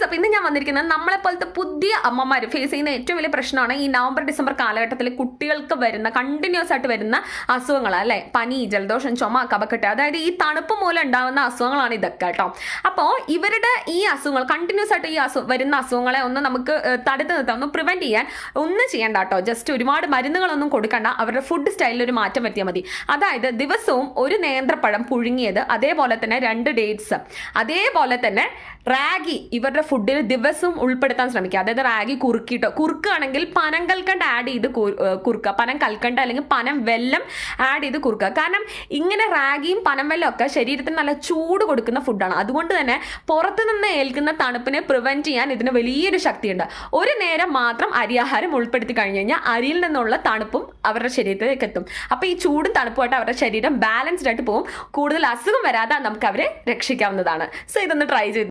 അപ്പോൾ ഇന്ന് ഞാൻ വന്നിരിക്കുന്നത് നമ്മളെപ്പോലത്തെ പുതിയ അമ്മമാർ ഫേസ് ചെയ്യുന്ന ഏറ്റവും വലിയ പ്രശ്നമാണ് ഈ നവംബർ ഡിസംബർ കാലഘട്ടത്തിൽ കുട്ടികൾക്ക് വരുന്ന കണ്ടിന്യൂസ് ആയിട്ട് വരുന്ന അസുഖങ്ങൾ അല്ലേ. പനി, ജലദോഷം, ചുമ, കഫക്കെട്ട്, അതായത് ഈ തണുപ്പ് മൂലം ഉണ്ടാകുന്ന അസുഖങ്ങളാണ് ഇതൊക്കെ കേട്ടോ. അപ്പോൾ ഇവരുടെ ഈ അസുഖങ്ങൾ കണ്ടിന്യൂസ് ആയിട്ട് ഈ വരുന്ന അസുഖങ്ങളെ ഒന്ന് നമുക്ക് തടുത്ത് നിർത്താം, ഒന്ന് പ്രിവെന്റ് ചെയ്യാൻ ഒന്നും ചെയ്യണ്ട കേട്ടോ. ജസ്റ്റ് ഒരുപാട് മരുന്നുകളൊന്നും കൊടുക്കണ്ട, അവരുടെ ഫുഡ് സ്റ്റൈലിൽ ഒരു മാറ്റം വരുത്തിയാൽ മതി. അതായത് ദിവസവും ഒരു നേന്ത്രപ്പഴം പുഴുങ്ങിയത്, അതേപോലെ തന്നെ 2 ഡേറ്റ്സ്, അതേപോലെ തന്നെ റാഗി ഇവരുടെ ഫുഡിൽ ദിവസവും ഉൾപ്പെടുത്താൻ ശ്രമിക്കുക. അതായത് റാഗി കുറുക്കുകയാണെങ്കിൽ പനം കൽക്കണ്ട് ആഡ് ചെയ്ത് കുറുക്കുക, പനം കൽക്കണ്ട് അല്ലെങ്കിൽ പനം വെല്ലം ആഡ് ചെയ്ത് കുറുക്കുക. കാരണം ഇങ്ങനെ റാഗിയും പനം വെല്ലം ഒക്കെ ശരീരത്തിന് നല്ല ചൂട് കൊടുക്കുന്ന ഫുഡാണ്. അതുകൊണ്ട് തന്നെ പുറത്തു നിന്ന് ഏൽക്കുന്ന തണുപ്പിനെ പ്രിവെന്റ് ചെയ്യാൻ ഇതിന് വലിയൊരു ശക്തിയുണ്ട്. ഒരു നേരം മാത്രം അരിയാഹാരം ഉൾപ്പെടുത്തി കഴിഞ്ഞു കഴിഞ്ഞാൽ അരിയിൽ നിന്നുള്ള തണുപ്പും അവരുടെ ശരീരത്തിലേക്ക് എത്തും. അപ്പോൾ ഈ ചൂടും തണുപ്പുമായിട്ട് അവരുടെ ശരീരം ബാലൻസ്ഡ് ആയിട്ട് പോകും. കൂടുതൽ അസുഖം വരാതെ നമുക്ക് അവരെ രക്ഷിക്കാവുന്നതാണ്. സോ ഇതൊന്ന് ട്രൈ ചെയ്ത്